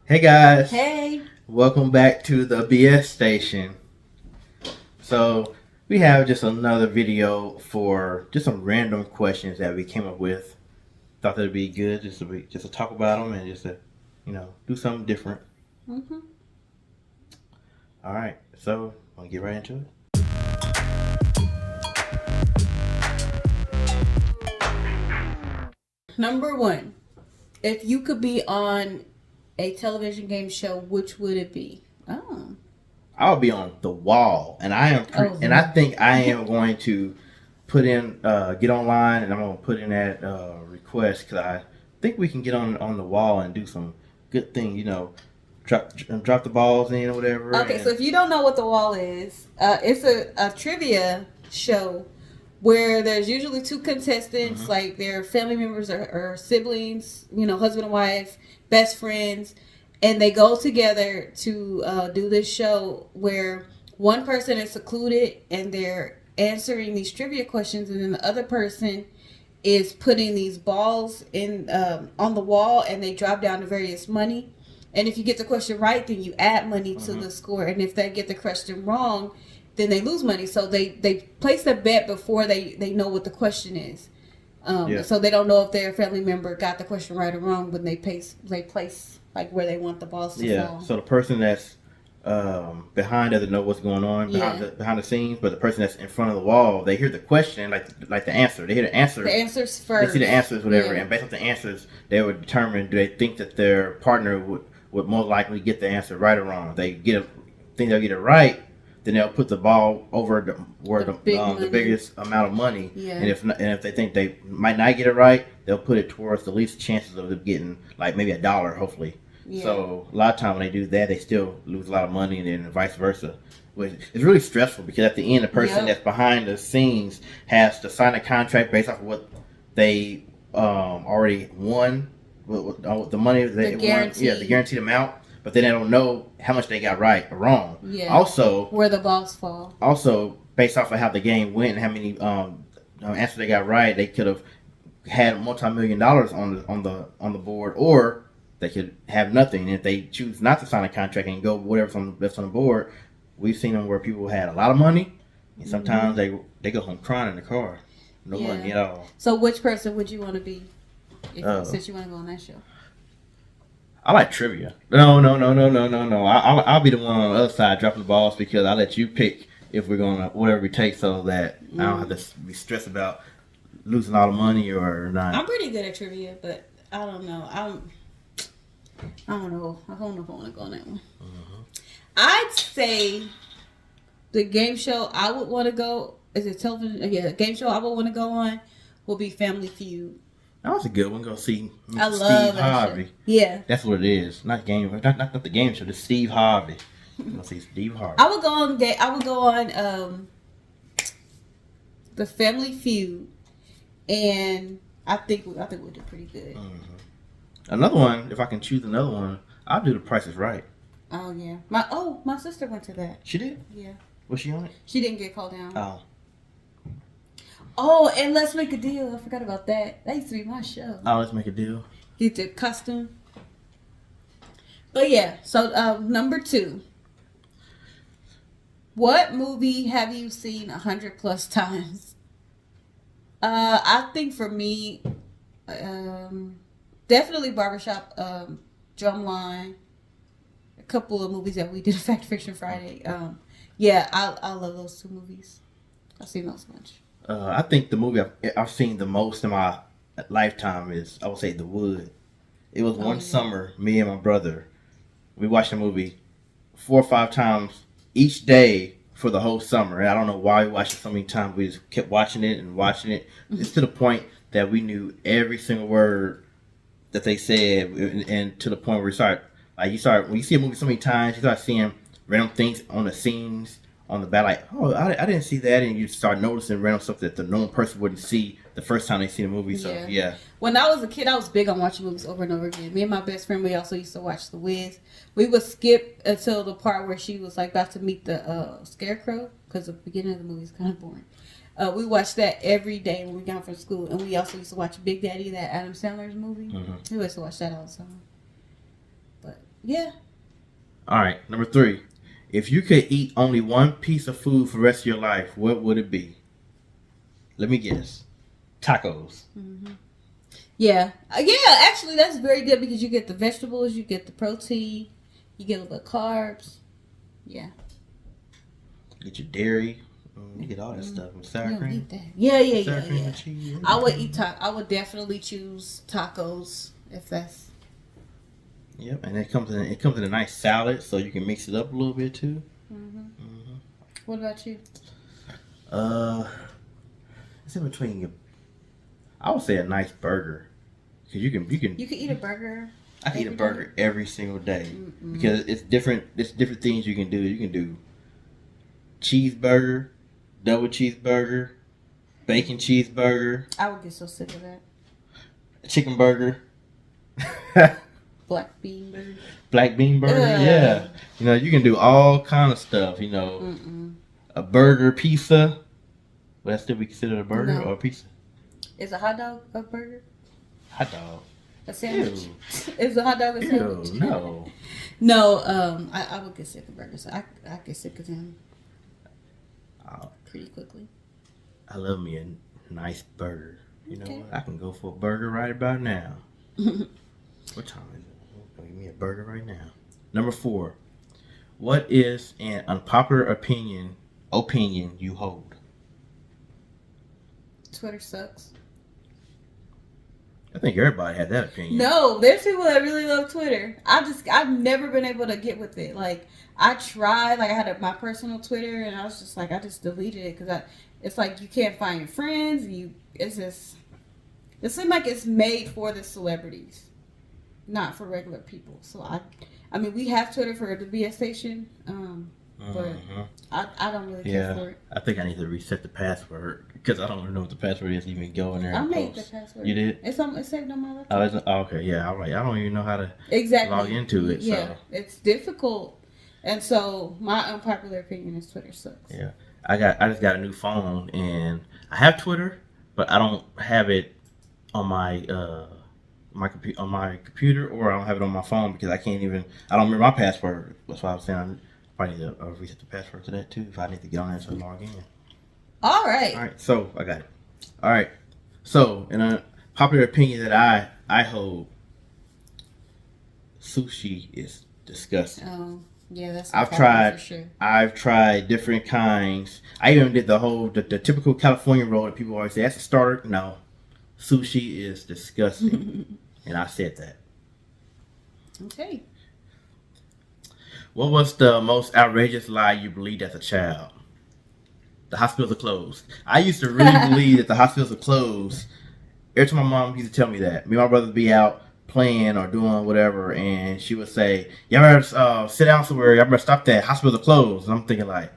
Hey guys, Hey. welcome back to the BS station. So, we have just another video for just some random questions that we came up with. Thought that'd be good just to talk about them and just to, do something different. hmm All right, so want to get right into it. Number one, if you could be on a television game show, which would it be? Oh. I'll be on the wall, and Oh, and I Lord. think I am going to put in get online, and I'm gonna put in that request because I think we can get on the wall and do some good thing. Drop the balls in or whatever. Okay, so And if you don't know what the wall is, it's a trivia show where there's usually two contestants, mhm. like their family members or siblings, husband and wife, best friends, and they go together to do this show where one person is secluded and they're answering these trivia questions, and then the other person is putting these balls in on the wall, and they drop down to various money. And if you get the question right, then you add money to Mhm. the score. And if they get the question wrong, then they lose money. So they place a bet before they know what the question is. Yeah. So they don't know if their family member got the question right or wrong when they place like where they want the balls to Yeah. fall. So the person that's behind doesn't know what's going on Yeah, behind the scenes, but the person that's in front of the wall, they hear the question, like the answer. They hear the the answer. answer's They see the first. answers, whatever, Yeah, and based on the answers, they would determine do they think that their partner would most likely get the answer right or wrong. If they think they'll get it right, then they'll put the ball over where the big the money. biggest amount of money. Yeah, And if they think they might not get it right, they'll put it towards the least chances of them getting like maybe $1, hopefully. yeah, So a lot of time when they do that, they still lose a lot of money, and then vice versa. Which is really stressful because at the end, the person yep. that's behind the scenes has to sign a contract based off of what they already won, with the money The they won, yeah, the guarantee. guaranteed amount. But then they don't know how much they got right or wrong. Yeah, Also, where the balls fall. based off of how the game went and how many answers they got right, they could have had multi-million dollars on the board, or they could have nothing. And if they choose not to sign a contract and go whatever's left on the board, we've seen them where people had a lot of money, and sometimes they go home crying in the car, no Yeah. money at all. So which person would you want to be if Uh, since you want to go on that show? I like trivia. No, no, no, no, no, no, no. I'll be the one on the other side dropping the balls because I let you pick if we're gonna whatever we take, so that I don't have Mm. to be stressed about losing all the money or I'm not. pretty good at trivia, but I don't know. I don't know. I don't know if I want to go on that one. Mm-hmm. I'd say the game show I would want to go is a television. Yeah, game show I would want to go on will be Family Feud. That was a good one. Go see I Mr. Steve love that show. Harvey. Yeah, That's what it is. Not the game show. The Steve Harvey. You gonna see Steve Harvey. I would go on. I would go on the Family Feud, and I think we'll do pretty good. Mm-hmm. Another one. If I can choose another one, I'll do The Price is Right. Oh yeah, my sister went to that. She did. Yeah, Was she on it? she didn't get called down. Oh. Oh, and Let's Make a Deal. I forgot about that. That used to be my show. Oh, let's make a deal. He did costume. But yeah, so number 2. What movie have you seen 100 plus times? I think for me, definitely Barbershop, Drumline, a couple of movies that we did Fact Fiction Friday. Yeah, I love those 2 movies. I've seen those a bunch. I think the movie I've seen the most in my lifetime is, I would say, The Wood. It was Oh one yeah. summer, me and my brother, we watched the movie 4 or 5 times each day for the whole summer. And I don't know why we watched it so many times. We just kept watching it and watching it. It's to the point that we knew every single word that they said, and to the point where you start when you see a movie so many times, you start seeing random things on the scenes on the back, like, oh, I didn't see that, and you start noticing random stuff that the normal person wouldn't see the first time they see the movie. So Yeah. yeah. When I was a kid, I was big on watching movies over and over again. Me and my best friend, we also used to watch The Wiz. We would skip until the part where she was like about to meet the scarecrow, because the beginning of the movie is kind of boring. We watched that every day when we got from school, and we also used to watch Big Daddy, that Adam Sandler's movie. Mm-hmm. We used to watch that all the time. But Yeah. All right, number 3. If you could eat only one piece of food for the rest of your life, what would it be? Let me guess. Tacos. Mm-hmm. Yeah. Yeah, actually, that's very good because you get the vegetables, you get the protein, you get a little carbs. Yeah. Get your dairy. You get all that Mm-hmm. stuff. You Sour don't cream. eat that. Yeah. Sour cream and cheese. I would eat I would definitely choose tacos if that's. Yep, and it comes in a nice salad, so you can mix it up a little bit too. What about you? It's in between your. I would say a nice burger, because you can eat a burger. I can eat a every burger day? every single day because it's different. It's different things you can do. You can do cheeseburger, double cheeseburger, bacon cheeseburger, I would get so sick of that. chicken burger, Black bean burger. black bean burger. Ugh. Yeah, you can do all kind of stuff. A burger pizza. Would that still be considered a burger No. or a pizza? Is a hot dog a burger? Hot dog. A sandwich? Ew. Is a hot dog a sandwich? Ew, no. No, I would get sick of burgers. I get sick of them pretty quickly. I love me a nice burger. You know Okay. what? I can go for a burger right about now. What time is it? I'm gonna give me a burger right now. Number 4. What is an unpopular opinion you hold? Twitter sucks. I think everybody had that opinion. No, there's people that really love Twitter. I've never been able to get with it. Like, I tried, like, I had my personal Twitter, and I was just like, I just deleted it because it's like you can't find your friends. It seems like it's made for the celebrities, not for regular people. So I mean, we have Twitter for the BS station, but I don't really care for it. I think I need to reset the password because I don't even know what the password is to even go in there. I and made post. the password. You did? It's saved on my laptop. Oh, okay. Yeah, all right. I don't even know how to Exactly. log into it. Yeah, So. it's difficult. And so my unpopular opinion is Twitter sucks. Yeah, I just got a new phone and I have Twitter, but I don't have it on my on my computer, or I don't have it on my phone because I don't remember my password. That's why I was saying I probably need to reset the password to that too if I need to get on there to log in. All right. All right, so I got it. All right, so in a popular opinion that I hold, sushi is disgusting. Oh, yeah, that's I've unpopular tried. for sure. I've tried different kinds. I even did the typical California roll that people always say that's a starter. No, sushi is disgusting, and I said that. Okay. What was the most outrageous lie you believed as a child? The hospitals are closed. I used to really believe that the hospitals are closed. Every time my mom used to tell me that, me and my brother would be out playing or doing whatever, and she would say, "Y'all better sit down somewhere. Y'all better stop that. Hospitals are closed." And I'm thinking like,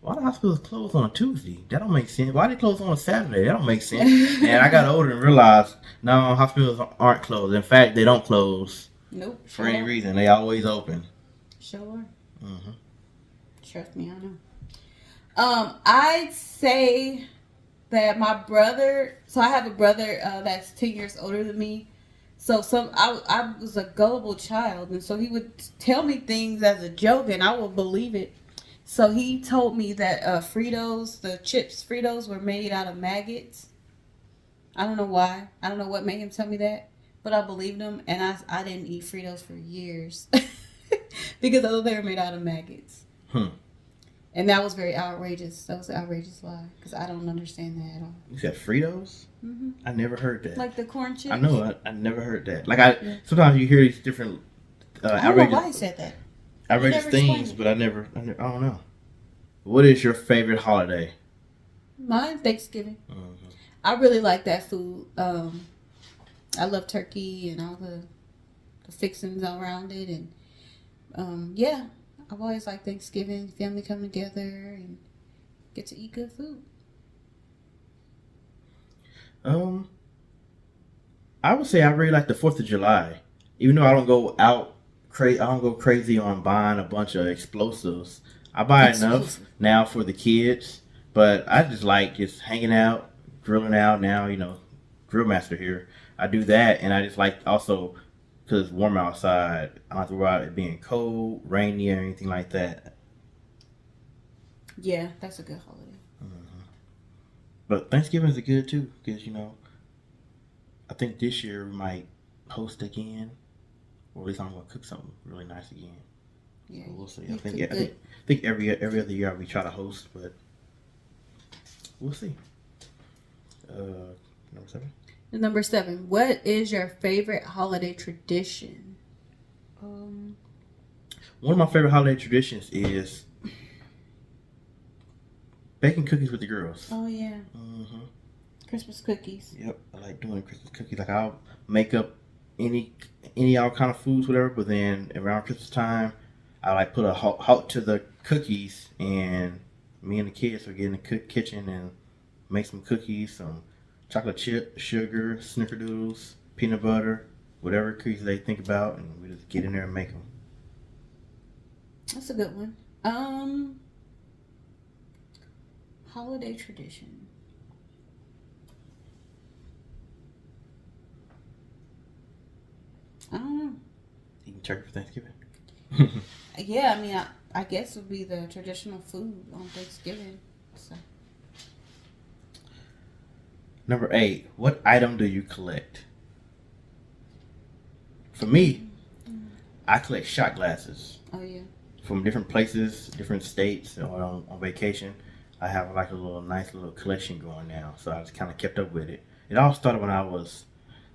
why the hospitals closed on a Tuesday? That don't make sense. Why they close on a Saturday? That don't make sense. And I got older and realized, no, hospitals aren't closed. In fact, they don't close Nope. for any reason. They always open. Sure. Mm-hmm. Trust me, I know. I'd say that my brother. So I have a brother that's 10 years older than me. So I was a gullible child, and so he would tell me things as a joke, and I would believe it. So he told me that Fritos, the chips Fritos, were made out of maggots. I don't know why. I don't know what made him tell me that, but I believed him, and I didn't eat Fritos for years because I thought they were made out of maggots. And that was very outrageous. That was an outrageous lie because I don't understand that at all. You said Fritos? Mm-hmm. I never heard that. Like the corn chips. I know. I never heard that. Like sometimes you hear these different I don't outrageous. know why he said that. Outrageous never things, explained it. but I never, I don't know. What is your favorite holiday? Mine, Thanksgiving. Mm-hmm. I really like that food. I love turkey and all the fixings around it, and yeah, I've always liked Thanksgiving. Family come together and get to eat good food. I would say I really like the 4th of July, even though I don't go out crazy. I don't go crazy on buying a bunch of explosives. I buy enough now for the kids, but I just like just hanging out, grilling out. Now, grill master here. I do that, and I just like also because it's warm outside. I don't have to worry about it being cold, rainy, or anything like that. Yeah, that's a good holiday. But Thanksgiving is good too, because I think this year we might host again, or at least I'm gonna cook something really nice again. Yeah, So we'll see. you I think cook I good. think every other year we try to host, but we'll see. Number 7. Number 7. What is your favorite holiday tradition? One of my favorite holiday traditions is baking cookies with the girls. Oh yeah, Mm-hmm. Christmas cookies. Yep, I like doing Christmas cookies. Like I'll make up any all kind of foods, whatever. But then around Christmas time, I like put a halt to the cookies, and me and the kids will get in the kitchen and make some cookies, some chocolate chip, sugar, snickerdoodles, peanut butter, whatever cookies they think about, and we just get in there and make them. That's a good one. Holiday tradition. I don't know. Eating turkey for Thanksgiving. Yeah, I mean, I guess it would be the traditional food on Thanksgiving. So. Number 8. What item do you collect? For me, I collect shot glasses Oh yeah. from different places, different states, or on vacation. I have like a nice little collection going now, so I just kind of kept up with it. It all started when I was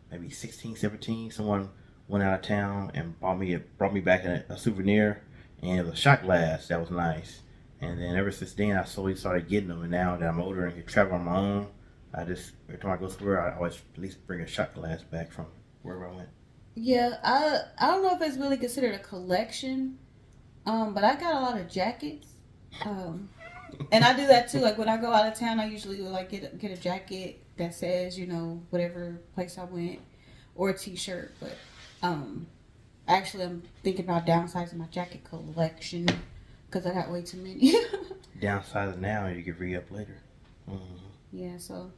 maybe 16, 17. Someone went out of town and brought me back a souvenir, and it was a shot glass that was nice. And then ever since then, I slowly started getting them. And now that I'm older and can travel on my own, every time I go somewhere, I always at least bring a shot glass back from wherever I went. Yeah, I don't know if it's really considered a collection, but I got a lot of jackets, and I do that too. Like when I go out of town, I usually will like get a jacket that says whatever place I went, or a T-shirt. But actually, I'm thinking about downsizing my jacket collection because I got way too many. Downsize it now, and you can re-up later. Mm-hmm. Yeah, so.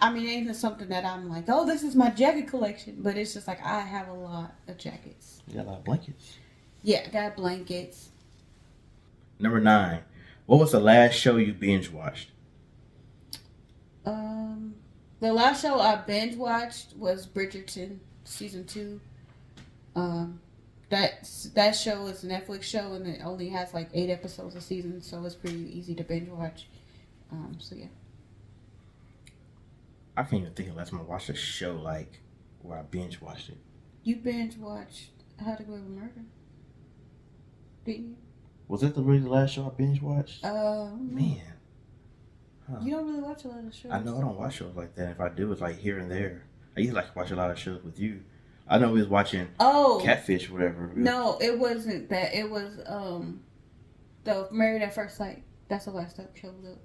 I mean, it ain't something that I'm like, oh, this is my jacket collection. But it's just like, I have a lot of jackets. You got a lot of blankets. Yeah, I got blankets. Number 9. What was the last show you binge watched? The last show I binge watched was Bridgerton season 2. That show is a Netflix show and it only has like 8 episodes a season, so it's pretty easy to binge watch. So yeah. I can't even think of the last time I watched a show like where I binge watched it. You binge watched How to Get Away with Murder, didn't you? Was that really the last show I binge watched? Man. Huh. You don't really watch a lot of shows. I know I don't watch shows like that. If I do, it's like here and there. I used to like to watch a lot of shows with you. I know we was watching Catfish, whatever. No, it wasn't that. It was the Married at First Sight. That's the last show that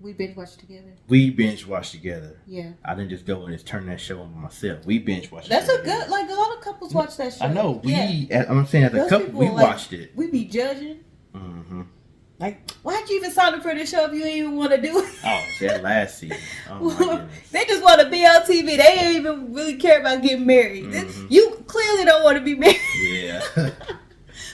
we binge watched together. We binge watched together. Yeah. I didn't just go and just turn that show on myself. We binge watched. That's a good. Like a lot of couples watch that show. I know. Yeah. I'm saying as a couple, we watched it. We be judging. Mm-hmm. Like, why'd you even sign up for this show if you didn't even want to do it? Oh, that last season. Oh my goodness. They just want to be on TV. They didn't even really care about getting married. Mm-hmm. You clearly don't want to be married. Yeah.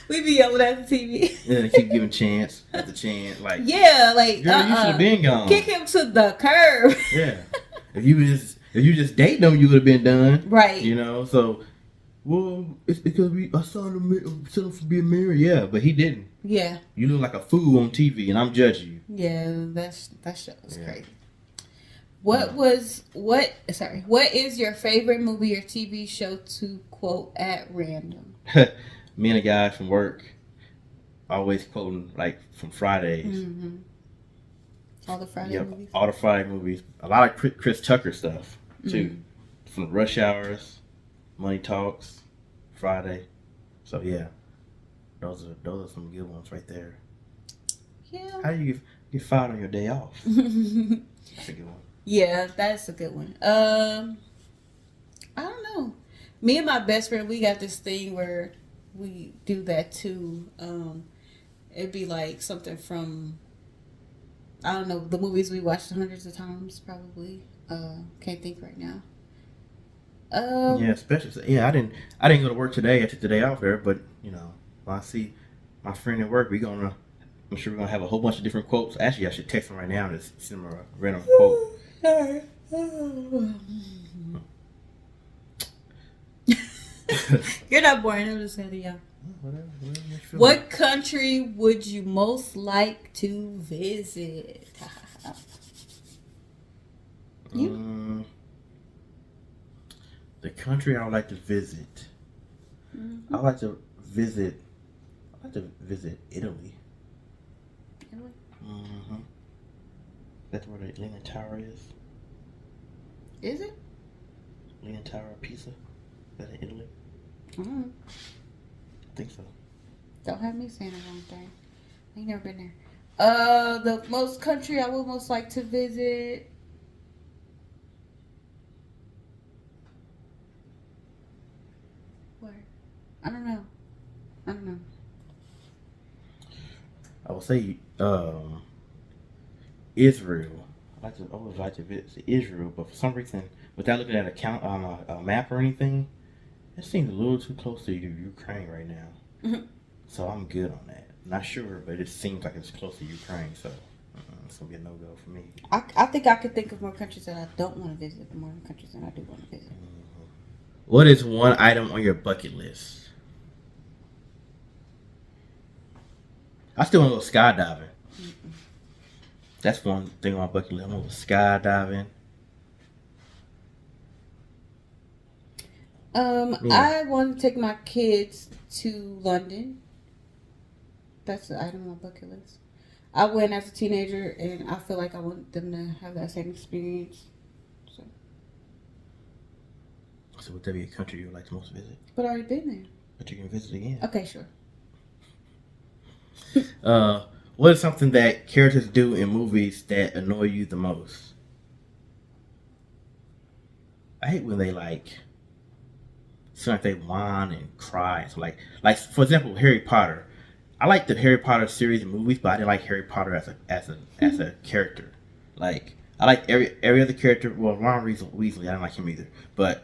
We be over at the TV. Yeah, they keep giving chance after chance. Like, yeah, like girl, you should have been gone. Kick him to the curb. Yeah. If you just dating them, you would have been done. Right. So, well, it's because I signed him for being married. Yeah, but he didn't. Yeah. You look like a fool on TV, and I'm judging you. Yeah, that show was crazy. What is your favorite movie or TV show to quote at random? Me and a guy from work always quoting like from Fridays. Mm-hmm. All the Friday movies. All the Friday movies. A lot of Chris Tucker stuff too, from Rush Hours, Money Talks, Friday. So yeah, those are some good ones right there. Yeah. How do you get fired on your day off? That's a good one. Yeah, that's a good one. I don't know. Me and my best friend, we got this thing where we do that too. It'd be like something from, I don't know, the movies we watched hundreds of times probably. Can't think right now. Yeah, especially I didn't go to work today. I took the day off there, but when I see my friend at work, I'm sure we're gonna have a whole bunch of different quotes. Actually, I should text him right now and just send him a random quote. You're not boring. I'm just saying, yeah. Whatever makes you feel What country would you most like to visit? You? The country I would like to visit. Mm-hmm. I would like to visit. Italy. Italy? Mm-hmm. That's where the Leaning Tower is. Is it? Leaning Tower of Pisa. Is that in Italy? Mm-hmm. I think so. Don't have me saying the wrong thing. I ain't never been there. The most country I would most like to visit. Where? I don't know. I would say Israel. I would like to visit Israel, but for some reason, without looking at a map or anything, it seems a little too close to Ukraine right now. Mm-hmm. So I'm good on that. Not sure, but it seems like it's close to Ukraine, so it's gonna be a no go for me. I think I could think of more countries that I don't want to visit than more countries that I do want to visit. What is one item on your bucket list? I still want to go skydiving. Mm-mm. That's one thing on my bucket list. I want to go skydiving. I want to take my kids to London. That's the item on my bucket list. I went as a teenager, and I feel like I want them to have that same experience. So would that be a country you would like to most visit? But I already been there. But you can visit again. Okay, sure. What is something that characters do in movies that annoy you the most? I hate when they seem like they whine and cry. So like for example, Harry Potter. I like the Harry Potter series of movies, but I didn't like Harry Potter as a character. Like I like every other character. Well, Ron Weasley, I didn't like him either. But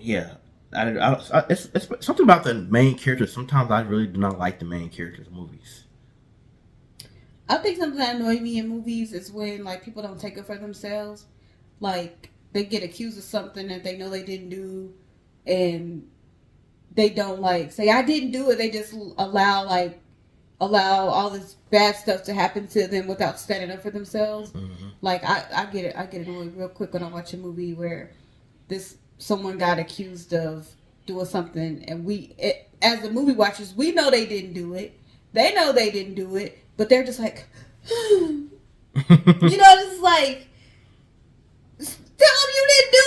yeah, it's something about the main characters. Sometimes I really do not like the main characters of movies. I think something that annoys me in movies is when people don't take it for themselves. Like they get accused of something that they know they didn't do, and they don't say I didn't do it. They just allow all this bad stuff to happen to them without standing up for themselves. Mm-hmm. I get it. I get annoyed real quick when I watch a movie where someone got accused of doing something, and as the movie watchers, we know they didn't do it. They know they didn't do it, but they're just like, just like, tell them you didn't do it.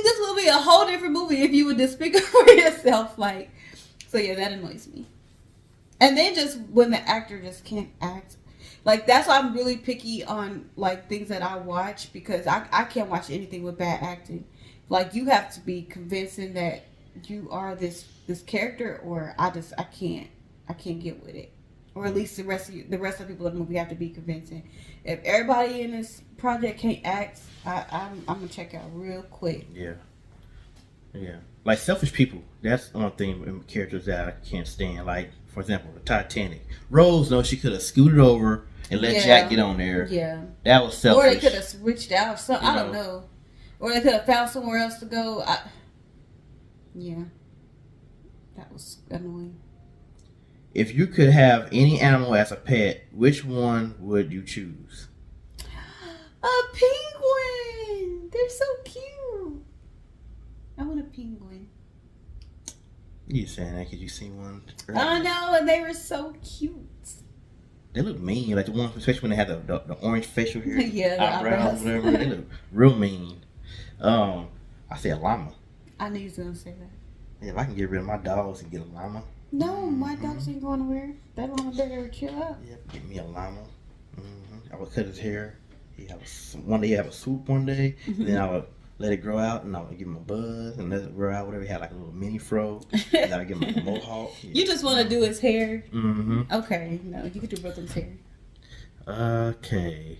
This will be a whole different movie if you would just speak up for yourself. So yeah, that annoys me. And then just when the actor just can't act. That's why I'm really picky on things that I watch, because I can't watch anything with bad acting. You have to be convincing that you are this character, or I can't get with it. Or at least the rest of the people in the movie have to be convincing. If everybody in this project can't act, I'm gonna check out real quick. Yeah. Like selfish people. That's one thing in characters that I can't stand. Like for example, the Titanic. Rose knows she could have scooted over and let Jack get on there. Yeah. That was selfish. Or they could have reached out. I don't know. Or they could have found somewhere else to go. Yeah. That was annoying. If you could have any animal as a pet, which one would you choose? A penguin! They're so cute. I want a penguin. You saying that because you seen one? I know, and they were so cute. They look mean, like the one, especially when they had the orange facial hair, yeah, the eyebrows. Whatever. They look real mean. I say a llama. I knew you was gonna say that. Yeah, if I can get rid of my dogs and get a llama. No, my dogs ain't going nowhere. That llama better chill out. Yeah, get me a llama. I would cut his hair. One day he have a swoop one day, and then I would let it grow out, and I would give him a buzz and let it grow out. Whatever, he had a little mini fro, and I would give him a mohawk. Yeah. You just want to do his hair. Mm-hmm. Okay, no, you could do Brooklyn's hair. Okay,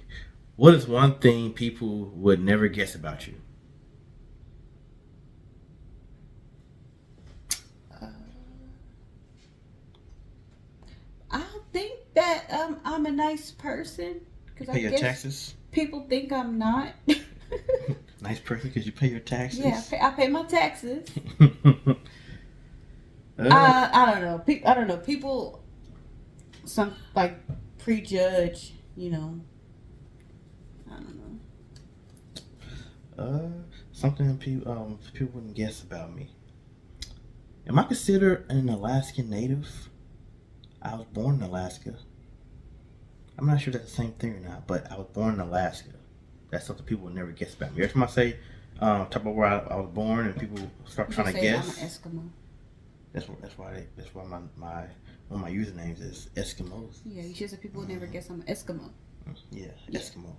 what is one thing people would never guess about you? that I'm a nice person because Pay I your guess taxes. people think I'm not. Nice person because you pay your taxes. Yeah, I pay my taxes. uh, I don't know. I don't know. People some like prejudge. You know. I don't know. something people wouldn't guess about me. Am I considered an Alaskan native? I was born in Alaska. I'm not sure that's the same thing or not, but I was born in Alaska. That's something people would never guess about me. Every time I say, talk about where I was born, and people start You trying to say guess. I'm an Eskimo. That's why my one of my usernames is Eskimos. Yeah, you should say people would never guess I'm an Eskimo. Yeah, Eskimo.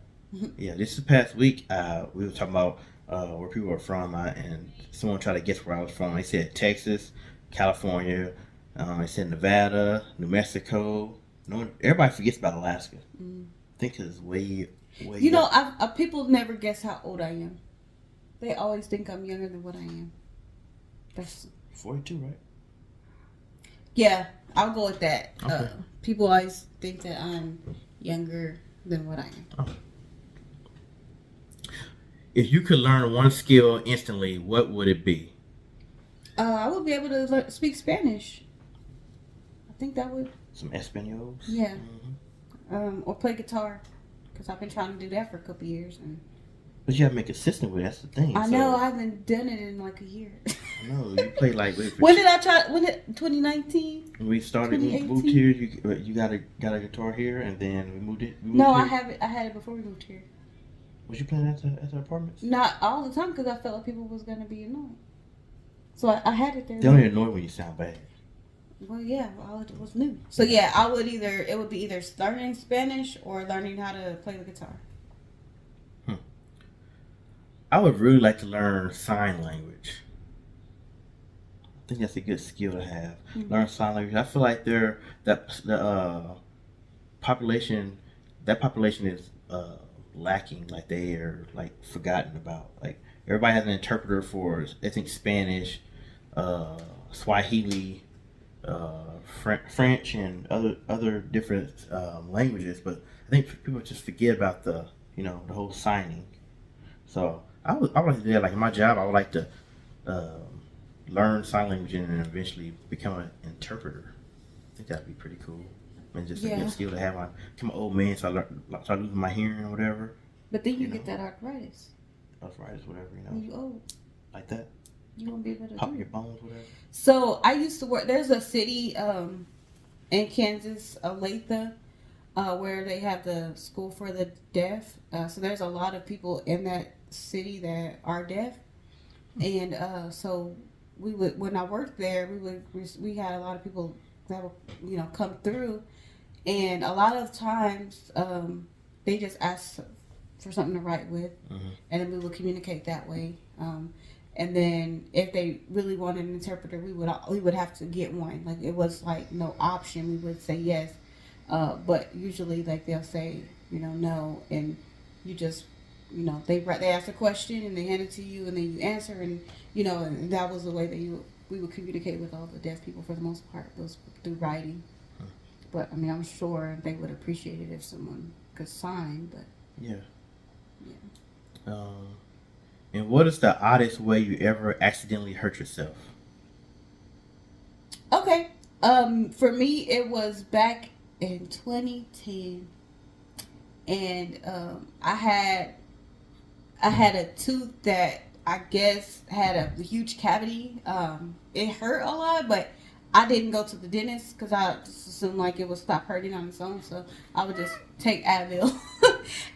Yeah, this past week, we were talking about where people were from, and someone tried to guess where I was from. They said Texas, California. They said Nevada, New Mexico. No, everybody forgets about Alaska. I think it's way. You know, people never guess how old I am. They always think I'm younger than what I am. That's 42, right? Yeah, I'll go with that. Okay. People always think that I'm younger than what I am. Oh. If you could learn one skill instantly, what would it be? I would be able to speak Spanish. I think that would. Some Espanol? Yeah. Mm-hmm. Or play guitar, because I've been trying to do that for a couple years. But you have to make it consistent with it. That's the thing. I know, I haven't done it in like a year. I know. You play like... When did I try? 2019? When we started, we moved here, you got a guitar here, and then we moved it. No, here. I have it. I had it before we moved here. Was you playing at the apartments? Not all the time, because I felt like people was going to be annoyed. So I had it there. They only annoy when you sound bad. Well, yeah, all it was new. So yeah, it would be either learning Spanish or learning how to play the guitar. I would really like to learn sign language. I think that's a good skill to have. Mm-hmm. Learn sign language. I feel like population is lacking. Like they are like forgotten about. Like everybody has an interpreter for, I think, Spanish, Swahili, French, and other different languages. But I think people just forget about the whole signing. So I would like to do that. Like in my job, I would like to learn sign language and then eventually become an interpreter. I think that'd be pretty cool. And just a good skill to have. I become an old man, so I start losing my hearing or whatever. But then you get that arthritis. Arthritis, whatever, When you old. Like that. You won't be able to pop your bones, whatever. So I used to work. There's a city in Kansas, Olathe, where they have the school for the deaf. So there's a lot of people in that city that are deaf, and so we would, when I worked there, we had a lot of people that would come through, and a lot of times they just ask for something to write with, and then we would communicate that way. And then if they really wanted an interpreter, we would have to get one. Like it was like no option. We would say yes, but usually like they'll say no, and you just they ask a question and they hand it to you and then you answer, and and that was the way that we would communicate with all the deaf people for the most part, was through writing. But I mean, I'm sure they would appreciate it if someone could sign. But yeah. And what is the oddest way you ever accidentally hurt yourself? Okay. For me, it was back in 2010, and I had a tooth that I guess had a huge cavity. It hurt a lot, but I didn't go to the dentist because I just assumed like it would stop hurting on its own. So I would just take Advil.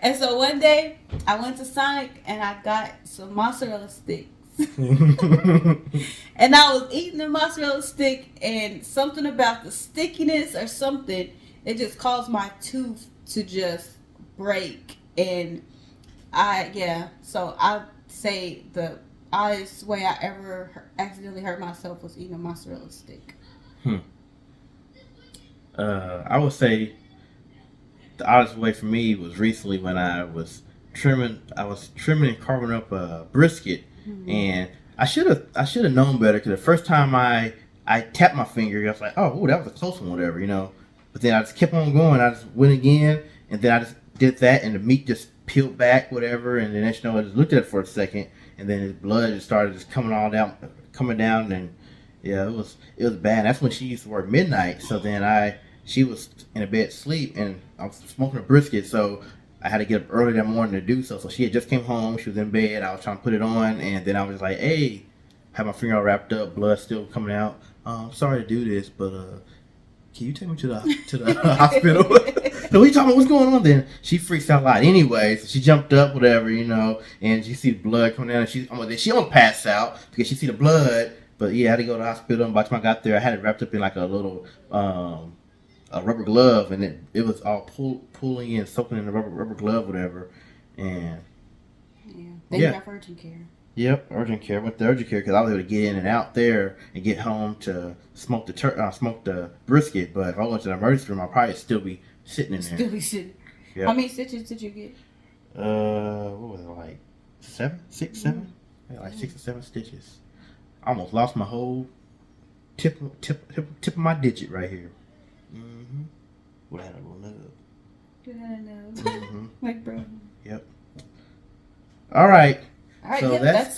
And so one day I went to Sonic and I got some mozzarella sticks. And I was eating the mozzarella stick, and something about the stickiness or something, it just caused my tooth to just break. And so I'd say the oddest way I ever accidentally hurt myself was eating a mozzarella stick. I would say the oddest way for me was recently when I was trimming and carving up a brisket, and I should have known better, because the first time I tapped my finger, I was like, oh, that was a close one, whatever, But then I just kept on going. I just went again, and then I just did that, and the meat just peeled back, whatever. And then next you know, I just looked at it for a second, and then his blood just started just coming down, and yeah, it was bad. That's when she used to work midnight. So then she was in a bed asleep, and I was smoking a brisket, so I had to get up early that morning to do so. So she had just came home. She was in bed. I was trying to put it on, and then I was like, "Hey," had my finger all wrapped up, blood still coming out. I'm sorry to do this, but can you take me to the hospital? No, what you talking about? What's going on? Then she freaks out a lot. Anyway, so she jumped up, whatever, and she see the blood coming down. And she almost passed out because she see the blood. But yeah, I had to go to the hospital. And by the time I got there, I had it wrapped up in like a little a rubber glove, and it was all pulling and soaking in the rubber glove, whatever. And thank God for urgent care. Yep, urgent care. Went to urgent care because I was able to get in and out there and get home to smoke the brisket. But if I went to the emergency room, I'd probably still be sitting in there. Still be sitting. Yep. How many stitches did you get? What was it, like 7? Yeah, like 6 or 7 stitches. I almost lost my whole tip of my digit right here. Mm-hmm. Would have had a little nub. You had a nub. Mm-hmm. Like bro. Yep. All right. All right, So yeah, that's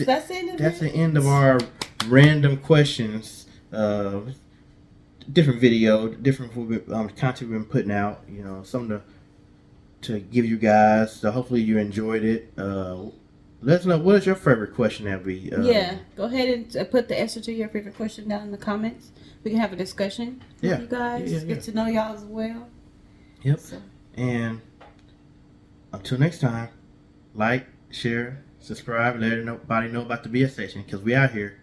the end of our random questions. Different video, different content we've been putting out. Something to give you guys. So hopefully you enjoyed it. Let us know, what is your favorite question that we... go ahead and put the answer to your favorite question down in the comments. We can have a discussion with you guys. Get to know y'all as well. Yep. So. And until next time, like, share, subscribe, let everybody know about the BS station, because we out here.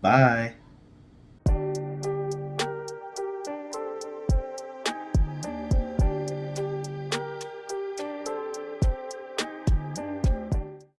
Bye.